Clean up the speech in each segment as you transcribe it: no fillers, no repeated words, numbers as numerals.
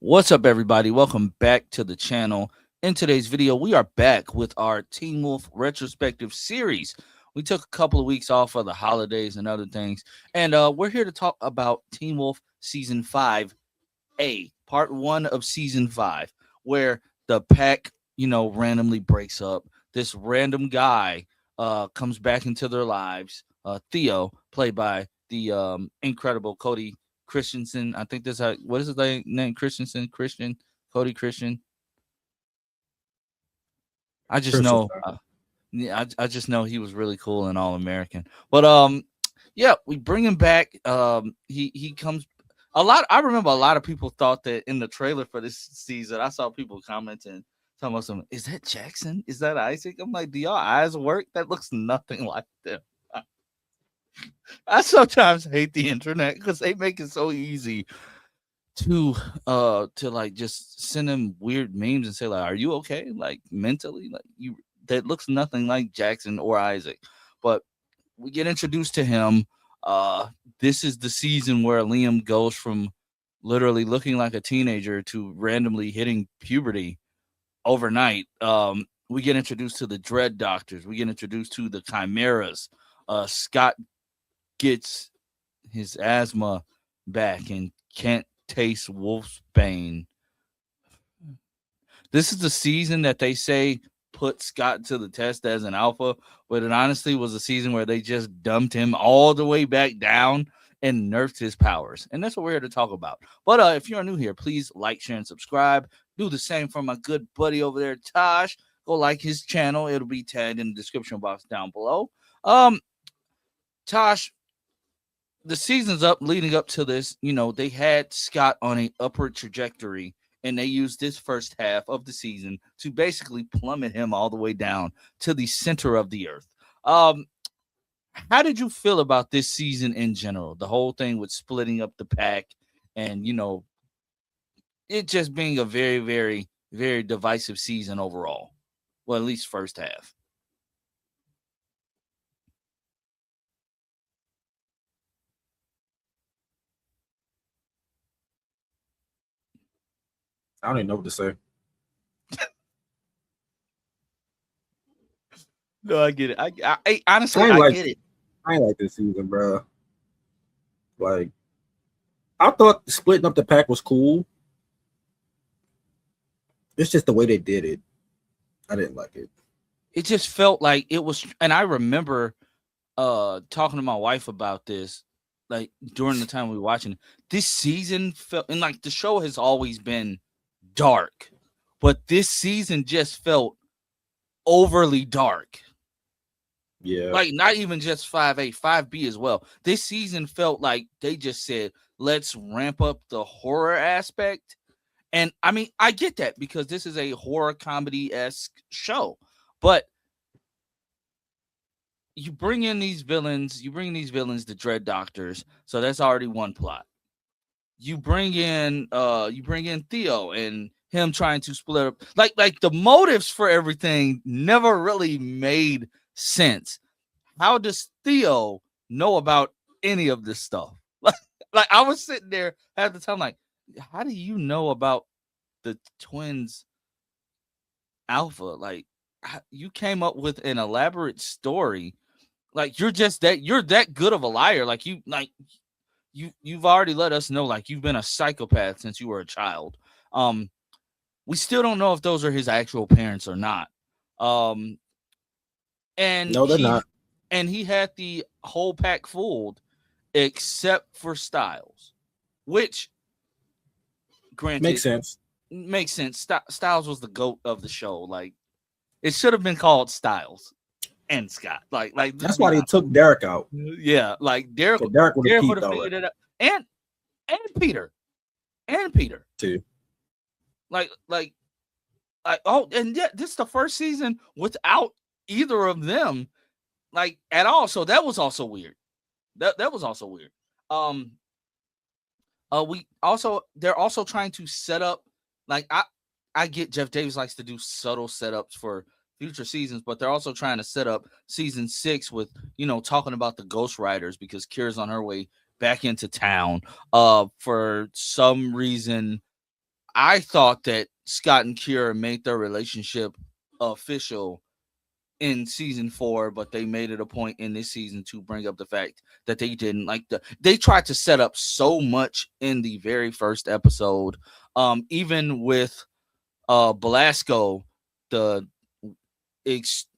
What's up, everybody? Welcome back to the channel. In today's video, we are back with our Teen Wolf retrospective series. We took a couple of weeks off for the holidays and other things, and we're here to talk about Teen Wolf Season 5A, Part 1 of Season 5, where the pack, randomly breaks up. This random guy comes back into their lives. Theo, played by the incredible Cody Christensen. I think this what is his name? Christensen, Christian, Cody Christian. I just Christian. know, yeah, I just know he was really cool and all American. But yeah, we bring him back. He comes a lot. I remember a lot of people thought that in the trailer for this season. I saw people commenting, talking about some. Is that Jackson? Is that Isaac? I'm like, do y'all eyes work? That looks nothing like them. I sometimes hate the internet because they make it so easy to like just send them weird memes and say like, are you okay, like mentally, like you, that looks nothing like Jackson or Isaac. But we get introduced to him. This is the season where Liam goes from literally looking like a teenager to randomly hitting puberty overnight. We get introduced to the Dread Doctors. We get introduced to the Chimeras. Scott gets his asthma back and can't taste wolf's bane. This is the season that they say put Scott to the test as an alpha, but it honestly was a season where they just dumped him all the way back down and nerfed his powers. And that's what we're here to talk about. But if you're new here, please like, share, and subscribe. Do the same for my good buddy over there, Tosh. Go like his channel. It'll be tagged in the description box down below. Tosh, the seasons up leading up to this, they had Scott on a upward trajectory, and they used this first half of the season to basically plummet him all the way down to the center of the earth. How did you feel about this season in general? The whole thing with splitting up the pack and, it just being a very, very, very divisive season overall. Well, at least first half. I don't even know what to say. No, I get it. I honestly, I get it. I ain't like this season, bro. Like, I thought splitting up the pack was cool. It's just the way they did it. I didn't like it. It just felt like it was, and I remember talking to my wife about this, like during the time we were watching it. This season felt, and like the show has always been dark, but this season just felt overly dark. Yeah. Like not even just 5A, 5B as well. This season felt like they just said, let's ramp up the horror aspect. And I mean, I get that because this is a horror comedy-esque show. But you bring these villains, the Dread Doctors, so that's already one plot. You bring in Theo and him trying to split up. Like the motives for everything never really made sense. How does Theo know about any of this stuff? Like I was sitting there at the time, like, how do you know about the twins alpha? Like, you came up with an elaborate story. Like you're that good of a liar. Like you've already let us know like you've been a psychopath since you were a child. We still don't know if those are his actual parents or not. And no, they're not. And he had the whole pack fooled except for Styles, which granted Makes sense. Styles was the GOAT of the show. Like it should have been called Styles and Scott. Like that's why they took Derek out. Yeah, like Derek would have figured it out. And Peter too. Like oh, and yeah, this is the first season without either of them, like at all. So that was also weird. That was also weird. They're also trying to set up, like I get Jeff Davis likes to do subtle setups for future seasons, but they're also trying to set up season 6 with, talking about the Ghost Riders because Kira's on her way back into town. For some reason, I thought that Scott and Kira made their relationship official in season 4, but they made it a point in this season to bring up the fact that they didn't. They tried to set up so much in the very first episode. Even with Belasco, the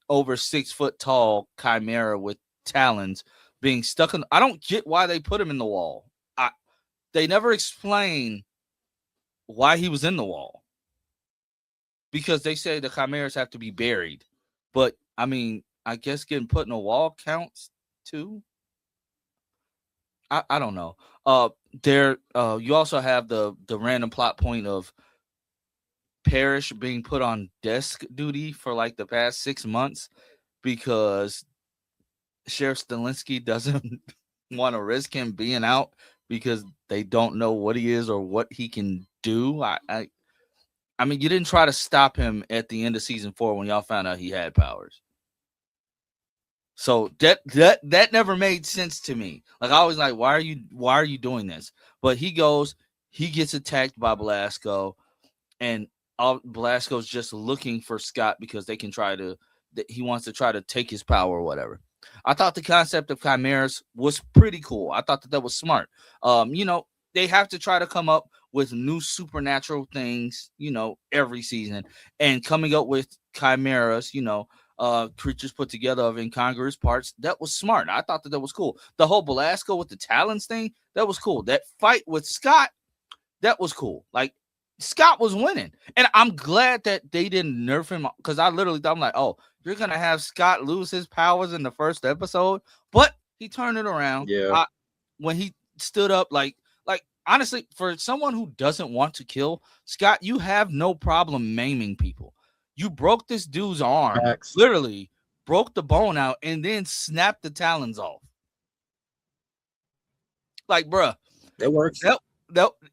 over 6 foot tall chimera with talons being stuck in. I don't get why they put him in the wall. They never explain why he was in the wall, because they say the chimeras have to be buried. But I mean, I guess getting put in a wall counts too. I don't know. You also have the random plot point of Parrish being put on desk duty for like the past 6 months because Sheriff Stilinski doesn't want to risk him being out because they don't know what he is or what he can do. I mean, you didn't try to stop him at the end of season 4 when y'all found out he had powers. So that never made sense to me. Like, I was like, why are you doing this? But he gets attacked by Belasco, and Belasco's just looking for Scott because he wants to try to take his power or whatever. I thought the concept of chimeras was pretty cool. I thought that was smart. They have to try to come up with new supernatural things, every season, and coming up with chimeras, creatures put together of incongruous parts. That was smart. I thought that was cool. The whole Belasco with the talons thing, that was cool. That fight with Scott, that was cool. Like, Scott was winning, and I'm glad that they didn't nerf him, because I literally thought, I'm like, oh, you're gonna have Scott lose his powers in the first episode, but he turned it around. Yeah. When he stood up, like honestly, for someone who doesn't want to kill, Scott, you have no problem maiming people. You broke this dude's arm, Facts. literally broke the bone out, and then snapped the talons off. Like, bruh, That works.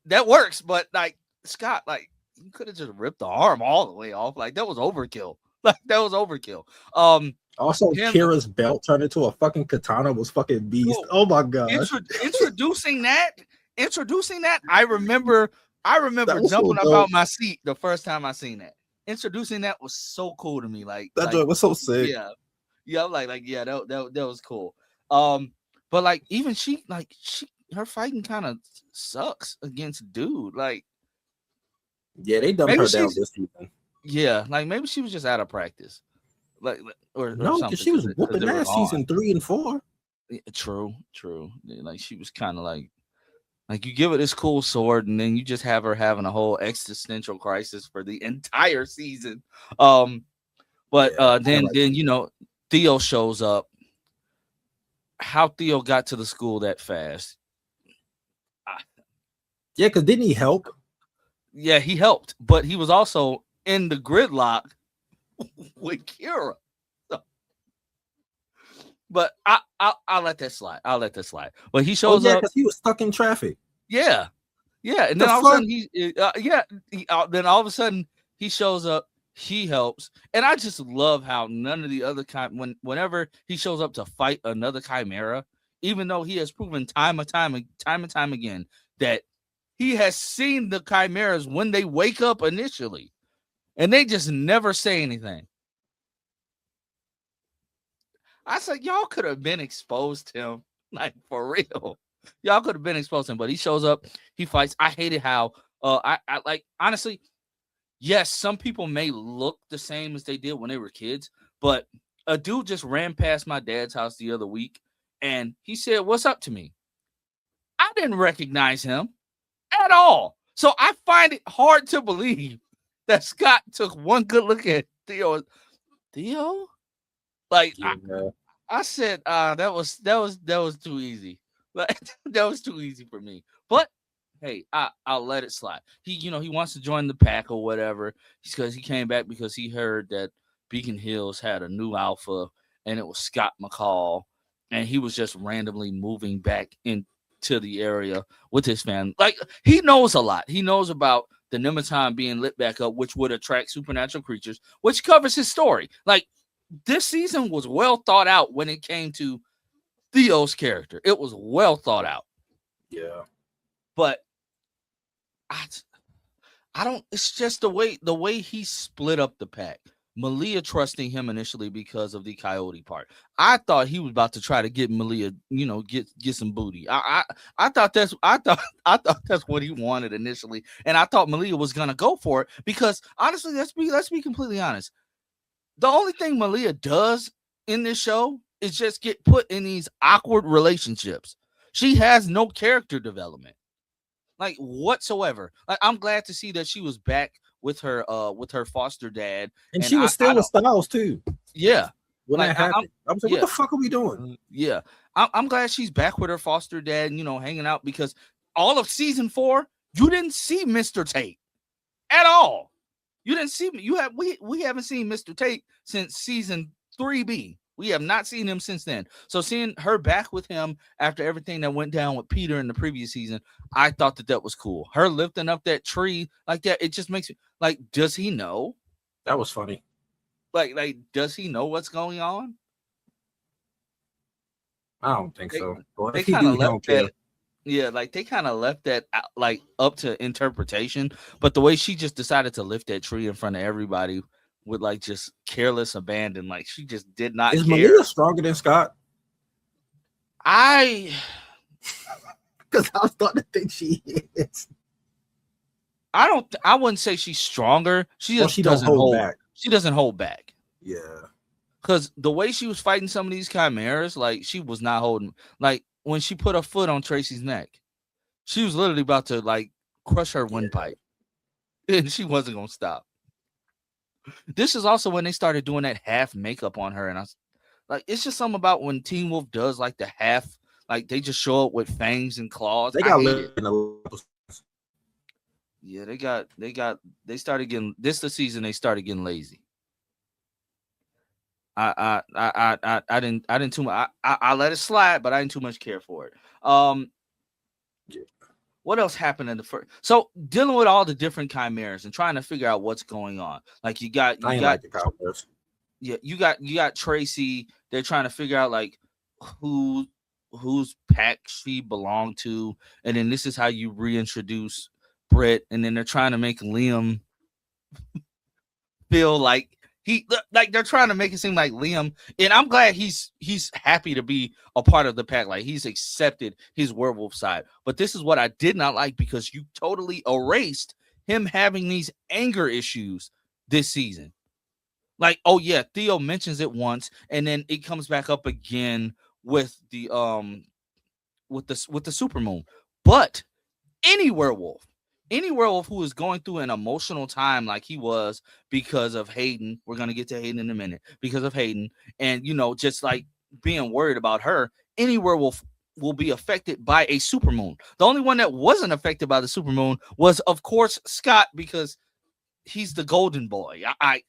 that works, but like, Scott, like, you could have just ripped the arm all the way off. Like, that was overkill. Like, that was overkill. Also, Kira's belt turned into a fucking katana was fucking beast. Oh my god! Introducing that, I remember jumping so up out my seat the first time I seen that. Introducing that was so cool to me. Like, that joint was so sick. Yeah, like that was cool. But like, even her fighting kind of sucks against dude. Like, yeah, they dumped her down this season. Yeah, like, maybe she was just out of practice. Or no, because she was whooping ass season 3 and 4. Yeah, true. Like, she was kind of like you give her this cool sword, and then you just have her having a whole existential crisis for the entire season. Then Theo shows up. How Theo got to the school that fast? Yeah, because didn't he help? Yeah, he helped, but he was also in the gridlock with Kira. So, but I'll let that slide. But he shows up because he was stuck in traffic. Yeah, and then all of a sudden then all of a sudden he shows up. He helps, and I just love how none of the other whenever he shows up to fight another chimera, even though he has proven time and time again that he has seen the chimeras when they wake up initially, and they just never say anything. I said, y'all could have been exposed to him, like, for real. Y'all could have been exposed to him, but he shows up, he fights. I hated how I like, honestly. Yes, some people may look the same as they did when they were kids, but a dude just ran past my dad's house the other week, and he said, "What's up?" to me. I didn't recognize him at all. So I find it hard to believe that Scott took one good look at Theo. Theo? Like, yeah. I said, that was too easy. Like, that was too easy for me. But hey, I'll let it slide. He wants to join the pack or whatever. Because he came back because he heard that Beacon Hills had a new alpha, and it was Scott McCall, and he was just randomly moving back into the area with his family. Like, he knows a lot. He knows about the Nemeton being lit back up, which would attract supernatural creatures, which covers his story. Like, this season was well thought out when it came to Theo's character. It was well thought out. Yeah. But I don't. It's just the way he split up the pack. Malia trusting him initially because of the coyote part. I thought he was about to try to get Malia, get some booty. I thought I thought that's what he wanted initially, and I thought Malia was gonna go for it because honestly, let's be completely honest. The only thing Malia does in this show is just get put in these awkward relationships. She has no character development like whatsoever. Like I'm glad to see that she was back with her foster dad, And and she was I still with don't. Styles too Yeah, when like that happened. I was like, what yeah, the fuck are we doing? yeah. I'm glad she's back with her foster dad, hanging out because all of season 4, you didn't see Mr. Tate at all. You didn't see me. We haven't seen Mr. Tate since season 3B. We have not seen him since then. So seeing her back with him after everything that went down with Peter in the previous season, I thought that was cool. Her lifting up that tree like that, it just makes me like, does he know? That was funny. Like, does he know what's going on? I don't think They, so. Well, they if he kind do, of he left don't care. that. Yeah, like they kind of left that like up to interpretation. But the way she just decided to lift that tree in front of everybody with like just careless abandon, like she just did not Is care. Malia stronger than Scott? I Because I was starting to think she is. I don't. I wouldn't say she's stronger. She Or just she don't doesn't hold hold. back. She doesn't hold back. Yeah. Because the way she was fighting some of these chimeras, like she was not holding. Like when she put her foot on Tracy's neck, she was literally about to like crush her Yeah. windpipe, and she wasn't gonna stop. This is also when they started doing that half makeup on her, and I was like, it's just something about when Teen Wolf does like the half, like they just show up with fangs and claws. They I got hate lit it. in the Yeah, they started getting this the season they started getting lazy. I didn't too much. I let it slide, but I didn't too much care for it. Um, Yeah. what else happened in the first? So dealing with all the different chimeras and trying to figure out what's going on. Like I ain't like the Cowboys. yeah, you got Tracy. They're trying to figure out like who whose pack she belonged to, and then this is how you reintroduce Britt, and then they're trying to make Liam feel like like they're trying to make it seem like Liam, and I'm glad he's happy to be a part of the pack. Like he's accepted his werewolf side. But this is what I did not like because you totally erased him having these anger issues this season. Like, oh yeah, Theo mentions it once, and then it comes back up again with the supermoon. But any werewolf, any werewolf who is going through an emotional time like he was because of Hayden, we're gonna get to Hayden in a minute, because of Hayden, and just like being worried about her, any werewolf will be affected by a supermoon. The only one that wasn't affected by the supermoon was, of course, Scott, because he's the golden boy. I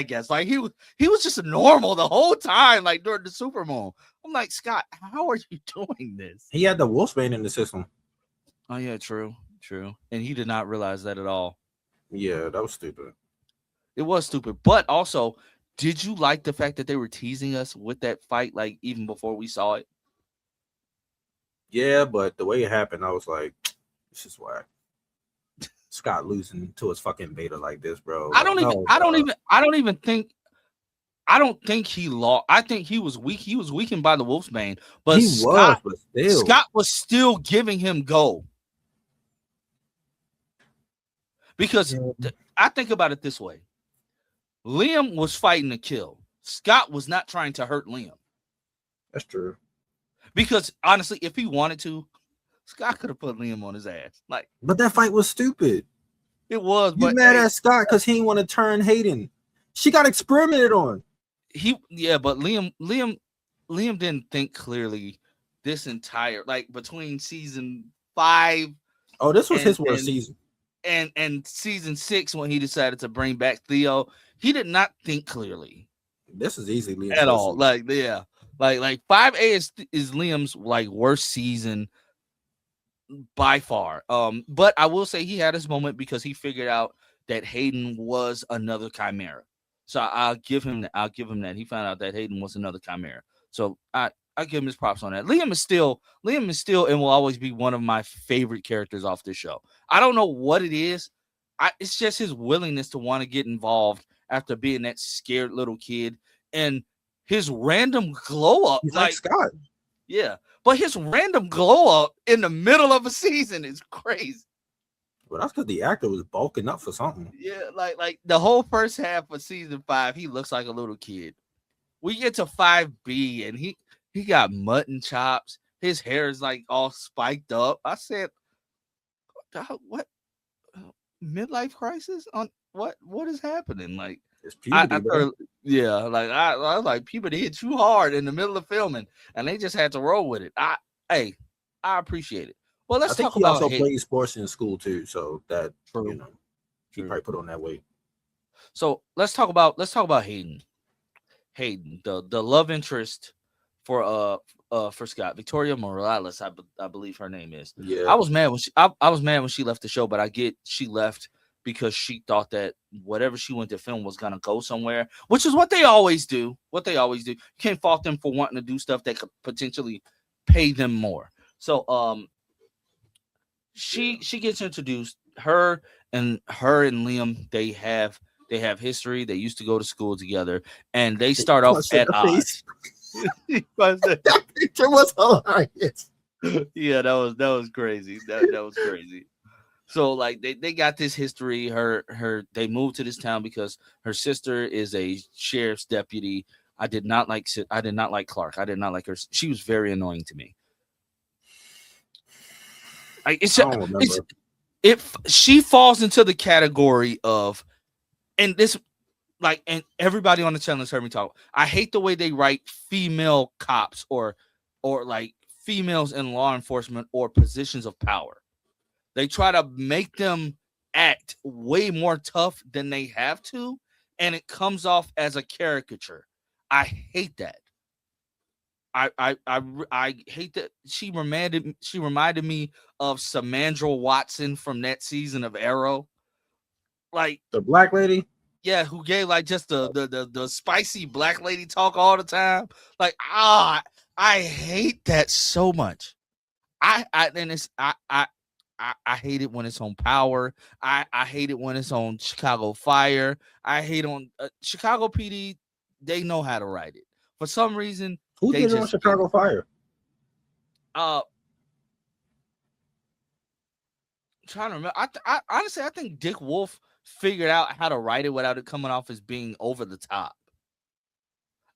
guess like he was just normal the whole time, like during the supermoon. I'm like, Scott, how are you doing this? He had the Wolfsbane in the system. Oh yeah, true. And he did not realize that at all. Yeah, that was stupid. It was stupid. But also, did you like the fact that they were teasing us with that fight, like even before we saw it? Yeah, but the way it happened, I was like, this is whack. Scott losing to his fucking beta like this, bro. I Like, don't even no, I don't bro. even I don't even think I don't think he lost. I think he was weak. He was weakened by the Wolfsbane, but He was, Scott but still. Scott was still giving him go. Because Yeah, I think about it this way. Liam was fighting to kill. Scott was not trying to hurt Liam. that's true. Because honestly, if he wanted to, Scott could have put Liam on his ass. Like But that fight was stupid. it was, You but mad at Scott because he didn't want to turn Hayden. She got experimented on. but Liam didn't think clearly this entire like between season 5 Oh, this was and his worst season. and season 6 when he decided to bring back Theo. He did not think clearly This is easily Liam's at worst all. season. Like yeah. Like 5A is Liam's like worst season by far. But I will say he had his moment because he figured out that Hayden was another chimera. So I'll give him that. I'll give him that. He found out that Hayden was another chimera. So I give him his props on that. Liam is still and will always be one of my favorite characters off this show. I don't know what it is. it's just his willingness to want to get involved after being that scared little kid, and his random glow up, He's like like, Scott. yeah, but his random glow up in the middle of a season is crazy. Well, that's because the actor was bulking up for something. Yeah, like the whole first half of season 5, he looks like a little kid. We get to 5B, and he got mutton chops. His hair is like all spiked up. I said, what midlife crisis on what is happening? Like, It's puberty, I bro. thought, yeah, like I was like, puberty hit too hard in the middle of filming, and they just had to roll with it. I appreciate it. Well, I let's think talk he about also hate. played sports in school too, so that True, he true. probably put on that weight. So let's talk about Hayden. Hayden, the love interest for Scott, Victoria Morales, I believe her name is. Yeah, I was mad when I was mad when she left the show, but I get she left because she thought that whatever she went to film was gonna go somewhere, which is what they always do. You can't fault them for wanting to do stuff that could potentially pay them more. So she gets introduced. Her and Liam, they have history. They used to go to school together, and they start off punch in at the face. odds. That picture was hilarious. Yeah, that was crazy. That was crazy. So like they got this history. They moved to this town because her sister is a sheriff's deputy. I did not like Clark. I did not like her. She was very annoying to me. Like I don't remember. she falls into the category of, and this, like, and everybody on the channel has heard me talk. I hate the way they write female cops or like females in law enforcement or positions of power. They try to make them act way more tough than they have to, and it comes off as a caricature. I hate that. I hate that she reminded me of Samandra Watson from that season of Arrow. Like, The black lady. yeah, who gave like just the spicy black lady talk all the time. Like, I hate that so much. And it's I hate it when it's on Power. I hate it when it's on Chicago Fire. I hate on Chicago PD. They know how to write it. For some reason, Who they did it on just get Chicago it. Fire? Uh, trying to remember. Honestly, I think Dick Wolf figured out how to write it without it coming off as being over the top.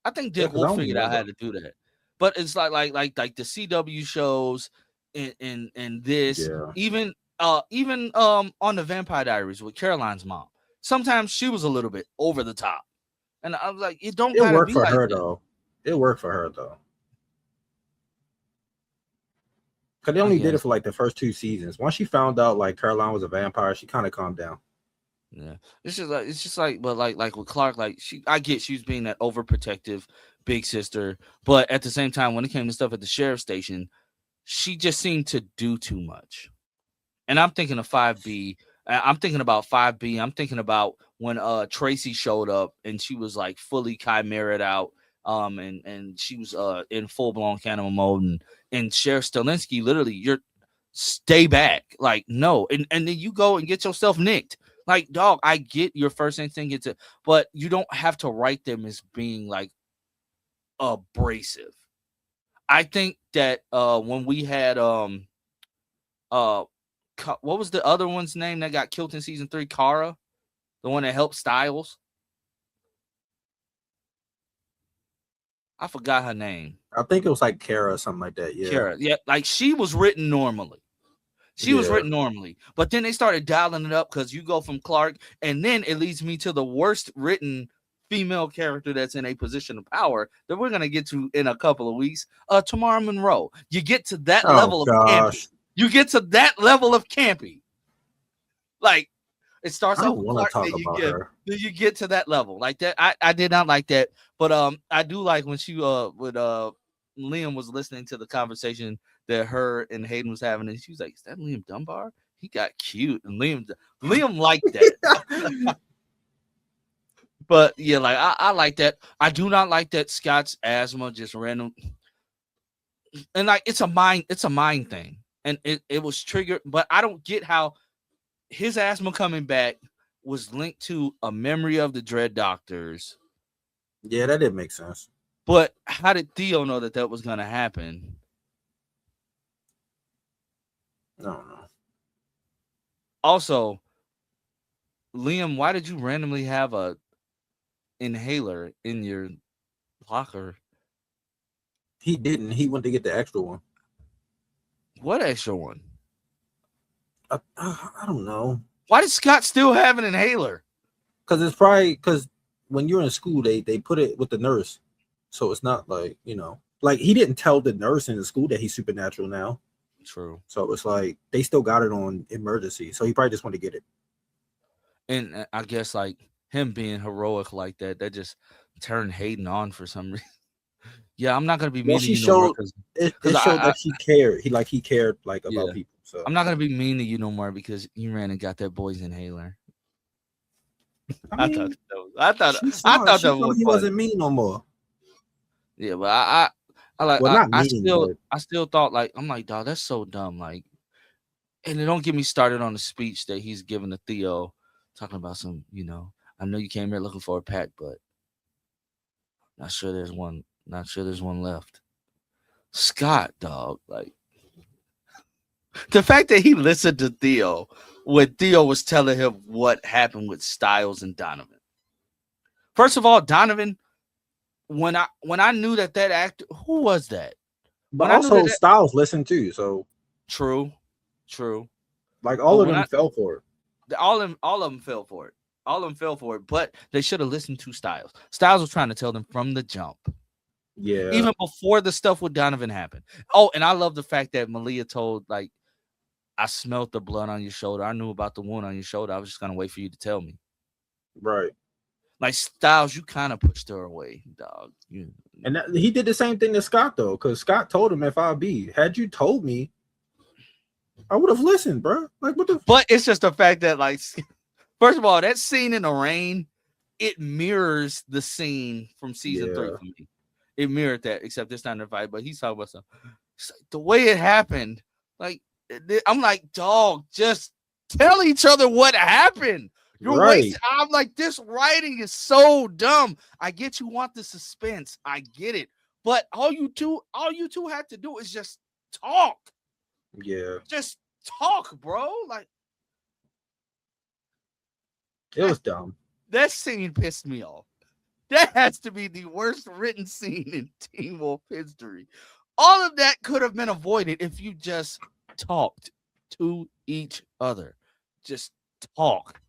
I think Yeah, Dick because I Wolf don't figured out how remember. to do that. But it's like the CW shows and this, Yeah, even on the Vampire Diaries with Caroline's mom. Sometimes she was a little bit over the top. And I was like, it don't it gotta worked be for like her that. though. It worked for her though. Because they I only did it guess. for like the first 2 seasons. Once she found out like Caroline was a vampire, she kind of calmed down. Yeah. It's just like, but like with Clark, like I get she was being that overprotective big sister, but at the same time, when it came to stuff at the sheriff's station, she just seemed to do too much. And I'm thinking of 5B. I'm thinking about 5B. I'm thinking about when Tracy showed up and she was like fully chimeraed out. And she was in full blown cannibal mode, and Sheriff Stalinsky literally, you're stay back. Like, no. And then you go and get yourself nicked. Like, dog, I get your first instinct gets it, but you don't have to write them as being like abrasive. I think that when we had uh what was the other one's name that got killed in season 3? Kara, the one that helped Styles. I forgot her name. I think it was like Kara or something like that. Yeah, Kara. Yeah, like she was written normally. She was yeah. written normally, but then they started dialing it up because you go from Clark, and then it leads me to the worst written female character that's in a position of power that we're gonna get to in a couple of weeks. Tamara Monroe. You get to that Oh level of campy. gosh, You get to that level of campy. Like, it starts I off don't with want to Clark, talk about her. then you get to that level. Like that. I did not like that. But I do like when she with Liam was listening to the conversation that her and Hayden was having, and she was like, "Is that Liam Dunbar? He got cute." And Liam liked that. But yeah, like I like that. I do not like that Scott's asthma just random, and like it's a mind thing. And it was triggered, but I don't get how his asthma coming back was linked to a memory of the Dread Doctors. Yeah, that didn't make sense. But how did Theo know that was going to happen? I don't know. Also, Liam, why did you randomly have a inhaler in your locker? He didn't. He went to get the extra one. What extra one? I don't know. Why does Scott still have an inhaler? Because it's probably because when you're in school, they put it with the nurse, so it's not like like he didn't tell the nurse in the school that he's supernatural now. True. So it's like they still got it on emergency, so he probably just wanted to get it. And I guess like him being heroic like that just turned Hayden on for some reason. Yeah, I'm not gonna be mean to you no more because it showed that he cared. He cared like yeah. about people. So I'm not gonna be mean to you no more because you ran and got that boy's inhaler. I thought that was he funny. wasn't mean no more. Yeah, but I like well, not I mean, still thought like I'm like, dog, that's so dumb. Like, and then don't get me started on the speech that he's giving to Theo, talking about some, I know you came here looking for a pack, but not sure there's one left. Scott, dog, like the fact that he listened to Theo when Theo was telling him what happened with Styles and Donovan. First of all, Donovan, when I knew that actor, who was that? But also Styles listened too, so true. Like all of them fell for it. All of them fell for it. All of them fell for it, but they should have listened to Styles. Styles was trying to tell them from the jump. Yeah. Even before the stuff with Donovan happened. Oh, and I love the fact that Malia told, like, I smelled the blood on your shoulder. I knew about the wound on your shoulder. I was just going to wait for you to tell me. Right. Like, Styles, you kind of pushed her away, dog. And he did the same thing to Scott, though, because Scott told him, had you told me, I would have listened, bro. Like, what the? But it's just the fact that, like, first of all, that scene in the rain, it mirrors the scene from season 3 for me. It mirrored that, except this time in the fight. But he's talking about the way it happened. Like, I'm like, dog, just tell each other what happened. You're wasting. I'm like, this writing is so dumb. I get you want the suspense. I get it. But all you two have to do is just talk. Yeah. Just talk, bro. Like, it was dumb. That scene pissed me off. That has to be the worst written scene in Teen Wolf history. All of that could have been avoided if you just talked to each other. Just talk.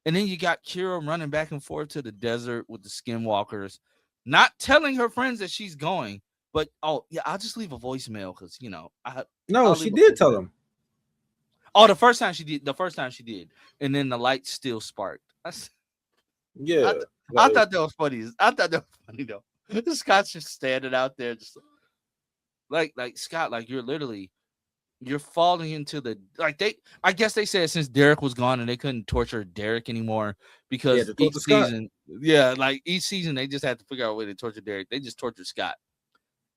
And then you got Kira running back and forth to the desert with the skinwalkers, not telling her friends that she's going. But, I'll just leave a voicemail because, she did tell them. Oh, the first time she did. And then the light still sparked. Yeah. I thought that was funny. I thought that was funny, though. Scott's just standing out there just like Scott, like you're falling into the, like, I guess they said since Derek was gone and they couldn't torture Derek anymore because each season, each season they just had to figure out a way to torture Derek. They just tortured Scott.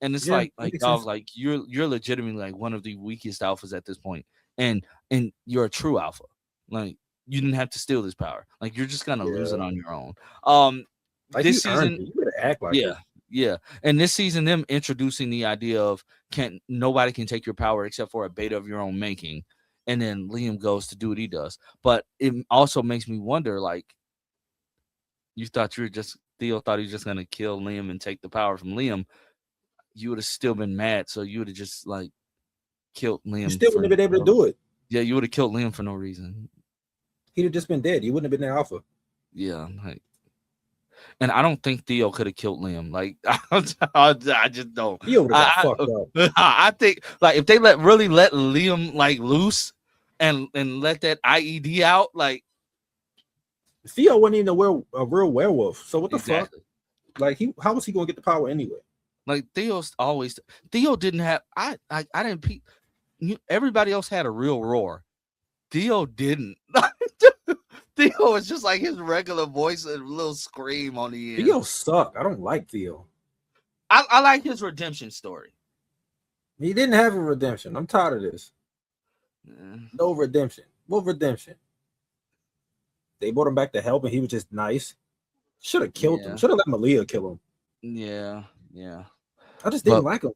And it's like dog, like you're legitimately like one of the weakest alphas at this point. And you're a true alpha. Like, you didn't have to steal this power. Like, you're just gonna lose it on your own. Like, this season, you better act like it. Yeah. And this season, them introducing the idea of nobody can take your power except for a beta of your own making. And then Liam goes to do what he does. But it also makes me wonder, like, Theo thought he was just gonna kill Liam and take the power from Liam. You would have still been mad, so you would have just like killed Liam. You still wouldn't have been able to do it. Yeah, you would have killed Liam for no reason. He'd have just been dead. You wouldn't have been the alpha. Yeah, like, and I don't think Theo could have killed Liam. Like, I just don't. Theo would have got fucked up. I think, like, if they let Liam like loose and let that IED out, like, Theo wasn't even a real werewolf. So what the fuck? Like, how was he gonna get the power anyway? Like, Theo didn't have. I didn't. Everybody else had a real roar. Theo didn't. Theo was just like his regular voice and a little scream on the end. Theo sucked. I don't like Theo. I like his redemption story. He didn't have a redemption. I'm tired of this. No redemption. What redemption? They brought him back to help, and he was just nice. Should have killed him. Yeah, Should have let Malia kill him. yeah, yeah. I just didn't But like him.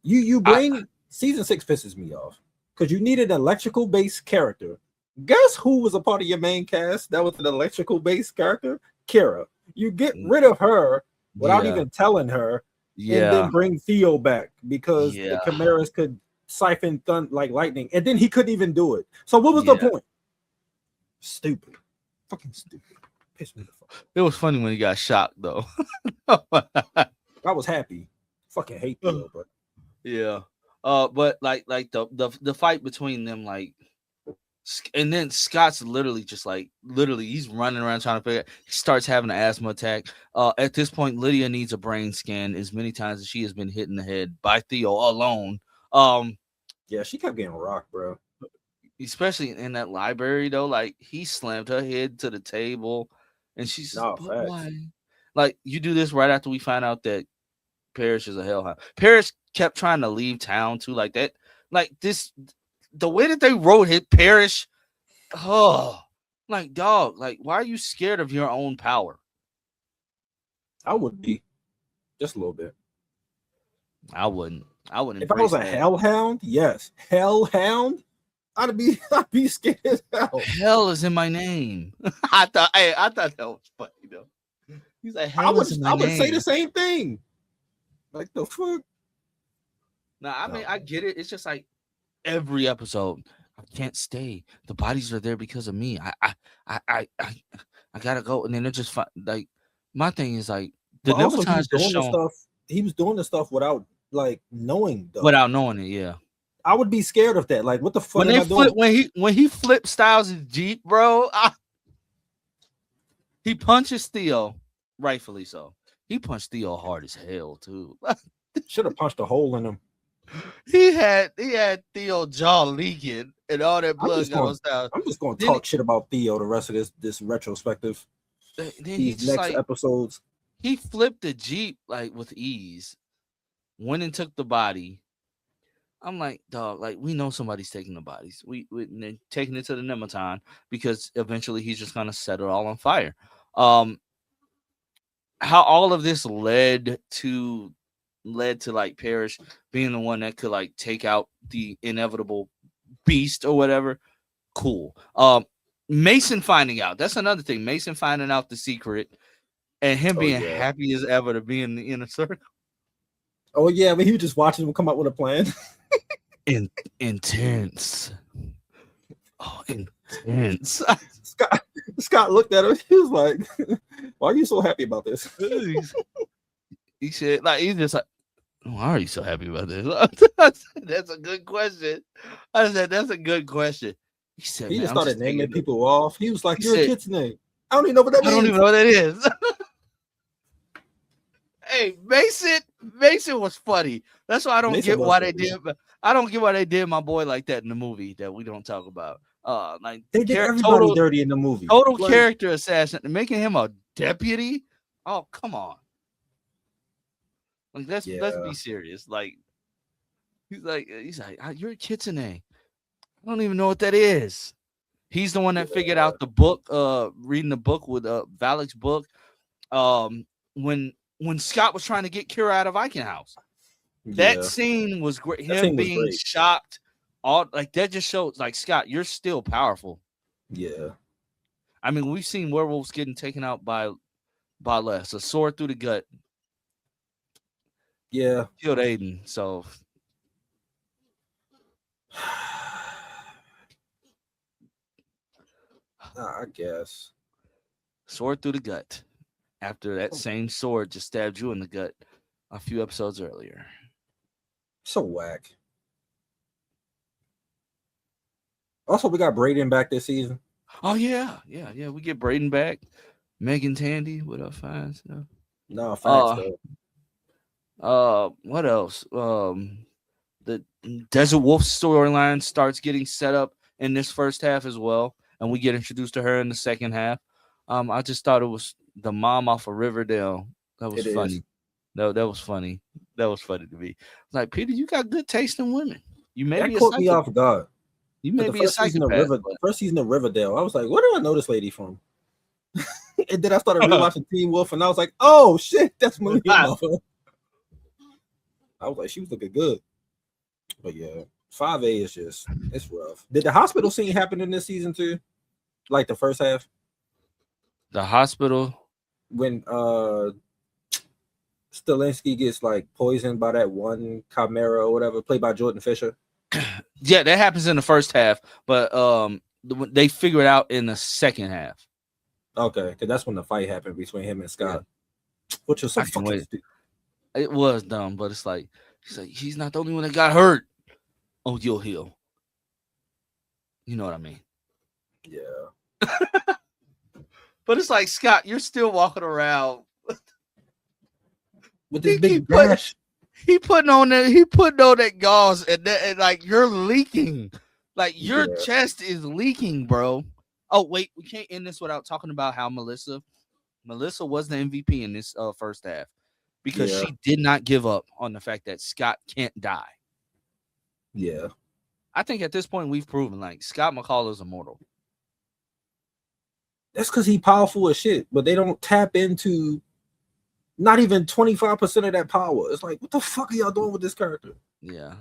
You I bring season 6 pisses me off because you needed an electrical based character. Guess who was a part of your main cast that was an electrical based character? Kira. You get rid of her without yeah, even telling her, and then yeah, bring Theo back because the yeah, Chimeras could siphon like lightning, and then he couldn't even do it. So what was the yeah. point? Stupid, fucking stupid. Piss me the fuck. It was funny when he got shocked though. I was happy. Fucking hate Theo, but Yeah. But like the fight between them, like, and then Scott's literally just like literally he's running around trying to figure. He starts having an asthma attack. At this point, Lydia needs a brain scan as many times as she has been hit in the head by Theo alone. Um, yeah, she kept getting rocked, bro. Especially in that library though, like he slammed her head to the table, and she's just, No but facts. why? Like you do this right after we find out that Parrish is a hellhound. Parrish kept trying to leave town too, like that. Like this, the way that they wrote it, Parrish. Oh, like dog. Like, why are you scared of your own power? I would be just a little bit. I wouldn't. I would If I was embrace a that. hellhound, yes, hellhound, I'd be scared as hell. Hell is in my name. I thought. Hey, I thought that was funny though. He's like, I hell would is in my I would say name. the same thing. Like the fuck? Now, I mean, No. I get it. It's just like every episode. I can't stay. The bodies are there because of me. I, I, I, I gotta go. And then they're just like, my thing is like the But number of also he times was they're doing the shown stuff. He was doing the stuff without like knowing though. without knowing it. Yeah. I would be scared of that. Like, what the fuck When am they I doing? when he flipped Styles' Jeep, bro, he punches Theo, rightfully so. He punched Theo hard as hell too. Should have punched a hole in him. He had Theo jaw leaking and all that I'm blood just got going. on Styles. I'm just going to Then talk shit about Theo the rest of this retrospective. then he These just next like episodes. he flipped the Jeep like with ease, went and took the body. I'm like, dog, like we know somebody's taking the bodies. And they're taking it to the Nematon because eventually he's just gonna set it all on fire. Um, how all of this led to like Parrish being the one that could like take out the inevitable beast or whatever. Cool. Mason finding out. That's another thing. Mason finding out the secret and him Oh being yeah. happy as ever to be in the inner circle. Oh yeah. But he was just watching him come up with a plan. Intense. Oh, intense. Scott Scott looked at him. He was like, "Why are you so happy about this?" He said, like, he's just like, why are you so happy about this? That's a good question. I said, that's a good question. He said, He man, just I'm started just naming taking it. people off. He was like, He "You're a said, kid's name." I don't even know what that I don't even means. know what that is. Hey, Mason was funny. That's why I don't Mason get was why they funny. did. I don't get why they did my boy like that in the movie that we don't talk about. Like They did everybody total dirty in the movie. total Like, character assassin, making him a deputy. Oh, come on. Like let's yeah, be serious. Like he's like you're a kitsune. I don't even know what that is. He's the one that figured yeah, out the book. Reading the book with Valak's book. When Scott was trying to get Kira out of Viking House. That yeah. scene was great. That Him scene was being great. shocked, all like that just shows like Scott, you're still powerful. Yeah, I mean, we've seen werewolves getting taken out by less. A sword through the gut yeah. killed Aiden. So I guess. sword through the gut. After that same sword just stabbed you in the gut a few episodes earlier. So whack. Also, we got Braden back this season. Oh yeah. We get Braden back. Megan Tandy with her fine stuff. No facts Uh though. what else? The Desert Wolf storyline starts getting set up in this first half as well, and we get introduced to her in the second half. I just thought it was the mom off of Riverdale. That was It is. funny. No, that was funny. That was funny to me. Like, Peter, you got good taste in women. You may That be a caught me psycho. off guard. You Cause may the be a psychopath, first season of Riverdale, I was like, where do I know this lady from? And then I started but rewatching Teen Wolf, and I was like, oh shit, that's Malia Mother. I was like, she was looking good. But yeah, 5A is just it's rough. Did the hospital scene happen in this season too? Like the first half? the hospital. When Stilinski gets like poisoned by that one chimera or whatever, played by Jordan Fisher. Yeah, that happens in the first half, but they figure it out in the second half. Okay, because that's when the fight happened between him and Scott, which was so I can fucking wait. stupid. It was dumb, but it's like he's not the only one that got hurt. Oh, you'll heal. You know what I mean? Yeah. But it's like, Scott, you're still walking around With this big gash. He putting on that gauze and like you're leaking. Like your chest is leaking, bro. Oh, wait, we can't end this without talking about how Melissa was the MVP in this first half because she did not give up on the fact that Scott can't die. Yeah. I think at this point we've proven like Scott McCall is immortal. That's because he's powerful as shit, but they don't tap into not even 25% of that power. It's like, what the fuck are y'all doing with this character? Yeah.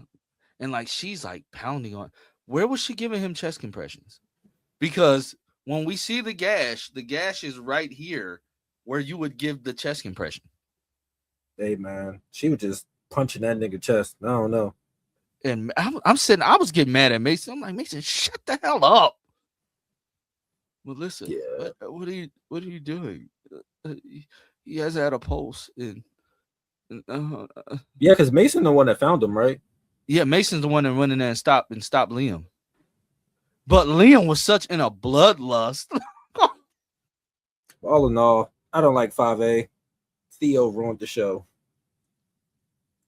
And like she's like pounding on. Where was she giving him chest compressions? Because when we see the gash is right here where you would give the chest compression. Hey man, she was just punching that nigga chest. I don't know. And I'm sitting, I was getting mad at Mason. I'm like, Mason, shut the hell up. Melissa, what are you doing? He has had a pulse. Yeah, because Mason the one that found him, right? Yeah, Mason's the one that went in there and stopped Liam. But Liam was such in a bloodlust. All in all, I don't like 5A. Theo ruined the show.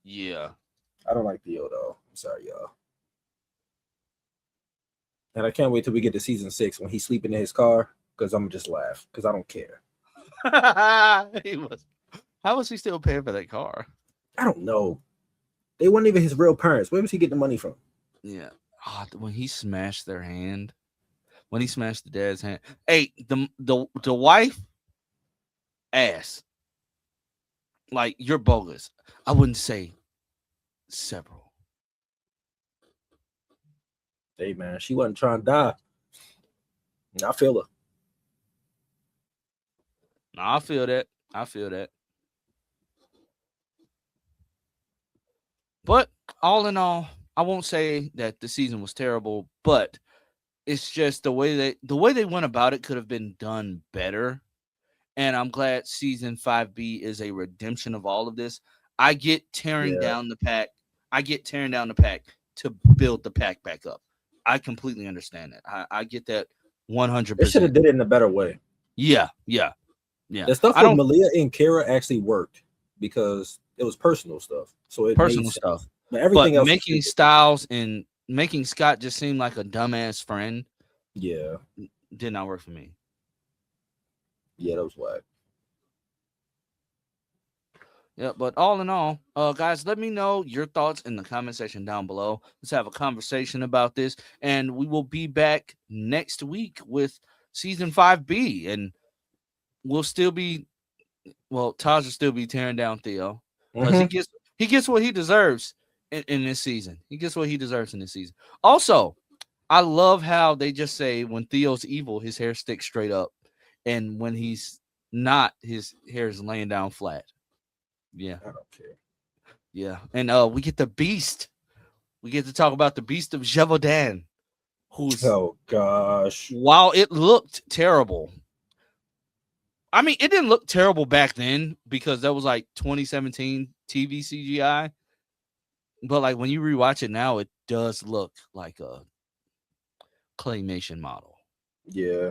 Yeah. I don't like Theo though. I'm sorry, y'all. And I can't wait till we get to season 6 when he's sleeping in his car because I'm just laugh because I don't care. How was he still paying for that car? I don't know. They weren't even his real parents. Where was he getting the money from? Yeah. When he smashed their hand, when he smashed the dad's hand. Hey, the wife ass. Like, you're bogus. I wouldn't say several. Hey man, she wasn't trying to die. I feel her. No, I feel that. But all in all, I won't say that the season was terrible, but it's just the way they went about it could have been done better. And I'm glad season 5B is a redemption of all of this. I get tearing down the pack. I get tearing down the pack to build the pack back up. I completely understand that. I get that 100%. They should have did it in a better way. Yeah. The stuff with Malia and Kara actually worked because it was personal stuff. So it personal made stuff. sense. But everything else making Styles and making Scott just seem like a dumbass friend. Yeah. Did not work for me. Yeah, that was whack. Yeah, but all in all, guys, let me know your thoughts in the comment section down below. Let's have a conversation about this, and we will be back next week with season 5B, and we'll still be, Taj will still be tearing down Theo because he gets what he deserves in this season. He gets what he deserves in this season. Also, I love how they just say when Theo's evil, his hair sticks straight up, and when he's not, his hair is laying down flat. Yeah. I don't care. Yeah. And we get the Beast. We get to talk about the Beast of Gévaudan, who's while it looked terrible. I mean, it didn't look terrible back then because that was like 2017 TV CGI. But like when you rewatch it now, it does look like a claymation model. Yeah.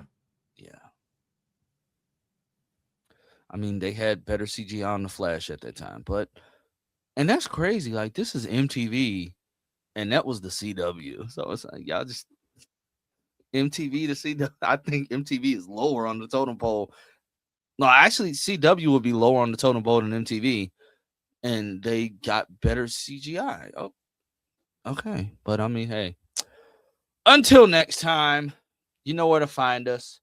I mean, they had better CGI on the Flash at that time, and that's crazy. Like, this is MTV, and that was the CW. So it's like, y'all just MTV to CW. I think MTV is lower on the totem pole. No, actually, CW would be lower on the totem pole than MTV, and they got better CGI. Oh, okay. But I mean, hey, Until next time, you know where to find us.